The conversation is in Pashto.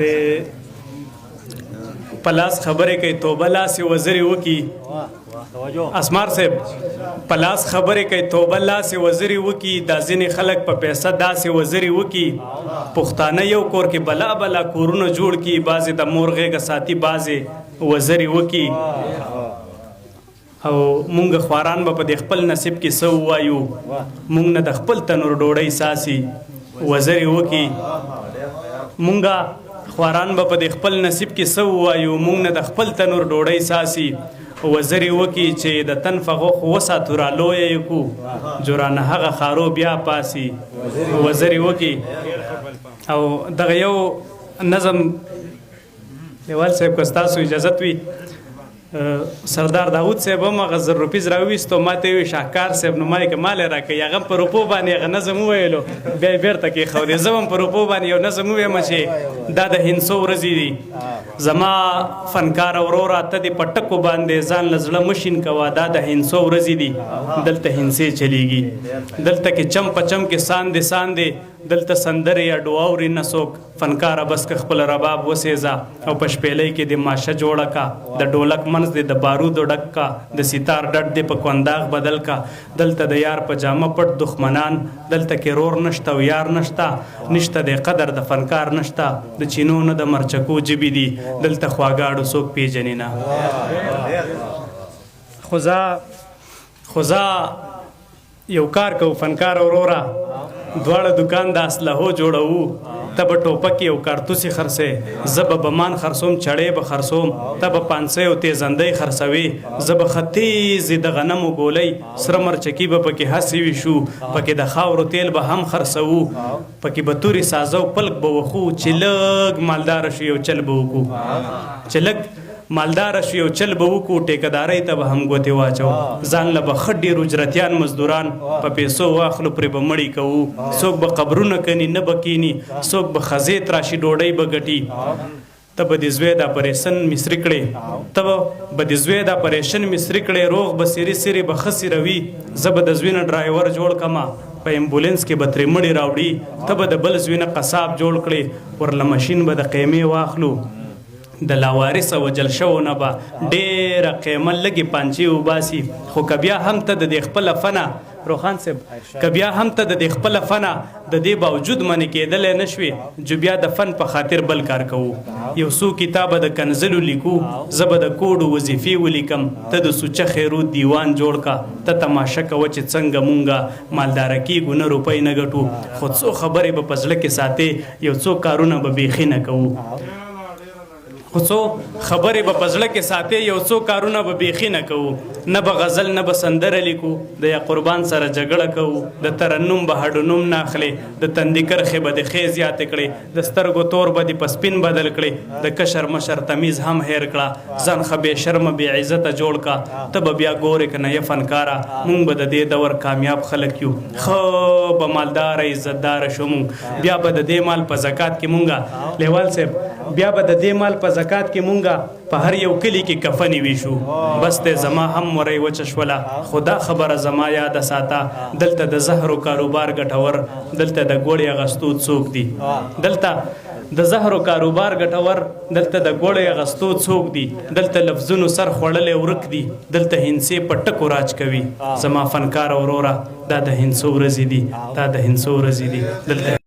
د پلاس خبرې کوي توبه لاس وزري وکي اسمار صاحب پلاس خبرې کوي توبه لاس وزري وکي دا ځینې خلک په پیسه داسې وزري وکي پښتانه یو کور کې بلا بلا کورونه جوړ کی بعضې د مور غېږه ساتي بعضې وزري وکي او مونږ خواران به په د خپل نصیب کې څه ووایو مونږ نه د خپل تنور ډوډۍ ساسي وزري وکي مونږ خواران به په د خپل نصیب کې څه ووایو مونږ نه د خپل تنور ډوډۍ ساسي وزري وکي چې د تن فغوخ وساتو را لویه یې کو جرانه هغه خارو بیا پاسي وزري وکي او دغه یو نظم دیوال صاحب که ستاسو اجازت وي سردار داود صاحب هم هغه 1000 روپیز راوویستو ما ته ویل شاهکار صاحب نو ما یې که مال یې راکړئ هغه هم په روپو باندې هغه نظم وویلو بیا یې بېرته کېښودې زه هم په روپو باندې یو نظم وویمه چې دا د هندسو ورځې دي زما فنکاره وروره ته دې په ټکو باندې ځان له زړه مشین کوه دا د هندسو ورځې دي دلته هندسې چلیږي دلته کې چم په چم کې ساندې ساندې دلته سندرې یا ډواوري نه څوک فنکاره بس که خپل رباب وسېځه او په شپېلۍ کې د ماشه جوړه کا د ډولک منځ دې د بارودو ډک کا د ستار ډډ دې په کونداغ بدل کا دلته د یار په جامه پټ دښمنان دلته کې رور نشته او یار نشته نشته د قدر د فنکار نشته د چینو نه د مرچکو جبې دي دلته خواګاړو څوک پیژنې نه خو زه یو کار کوو فنکار وروره دواړه دکان د اسلحو جوړوو ته به ټوپکې او کارتوسې خرڅې زه به بمان خرڅوم چړې به خرڅوم ته به پانسۍ او تیزندۍ خرڅوې زه به ښه تیزې د غنمو ګولۍ سره مرچکي به پکې هسې ویشو پکې د خاورو تیل به هم خرڅوو پکې به تورې سازه او پلک به وخو چې لږ مالداره شو یو چل به وکړو چې لږ مالداره شو یو چل به وکړو ټیکهدارۍ ته به هم ګوتې واچو ځان له به ښه ډېر اجرتیان مزدوران په پیسو واخلو پرې به مړی کوو څوک به قبرونه کني نه به کیني څوک به خزې تراشي ډوډۍ به ګټي ته به د زوی د اپریشن مصري کړې ته به د زوی د اپریشن مصري کړې روغ به سیرې سیرې به ښه سیروي زه به د زوی نه ډرایور جوړ کړمه په ایمبولینس کې به ترې مړي راوړي ته به د بل زوی نه قصاب جوړ کړې ورله مشین به د قیمې واخلو د لاوارثه وجل شوو نه به ډېره قیمه لږې پانچې وباسي خو که بیا هم ته د دې خپله فنه روخان صاحب که بیا هم ته د دې خپله فنه د دې باوجود منې کېدلی نه شوې جو بیا د فن په خاطر بل کار کوو یو څو کتابه د کنزلو لیکو زه به د کوډو وظیفې ولیکم ته د سوچه خیرو دیوان جوړ کا ته تماشه کوه چې څنګه مونږه مالداره کېږو نه روپۍ نه ګټو خو څو خبرې به په زړه کې ساتې یو څو کارونه به بیخي نه کوو خو څو خبرې به په زړه کې ساتې یو څو کارونه به بیخي نه کوو نه به غزل نه به سندره لیکو د یا قربان سره جګړه کوو د ترنم به هډونم نه اخلې د تندي کرښې به د ښې زیاتې کړې د سترګو تور به د په سپین بدل کړې د کشر مشر تمیز هم هیر کړه ځان ښه بې شرمه بې عزته جوړ کا ته به بیا ګورې که نه یې فنکاره مونږ به د دې دور کامیاب خلک یو ښه به مالداره عزتداره شو مونږ بیا به د دې مال په زکات کې مونږه لیوال صاحب بیا به د دې مال په زکات کې مونږه په هر یو کلي کې کفنې ویشو بس ته زما هم وری وچه شوله خو دا خبره زما یاده ساته دلته د زهرو کاروبار ګټور دلته د ګوړې اغستو څوک دي دلته د زهرو کاروبار ګټور دلته د ګوړې اغستو څوک دي دلته لفظونو سر خوړلې ورک دي دلته هندسې په ټکو راج کوي زما فنکار وروره دا د هندسو ورځې دي دا د هندسو ورځې دي دلته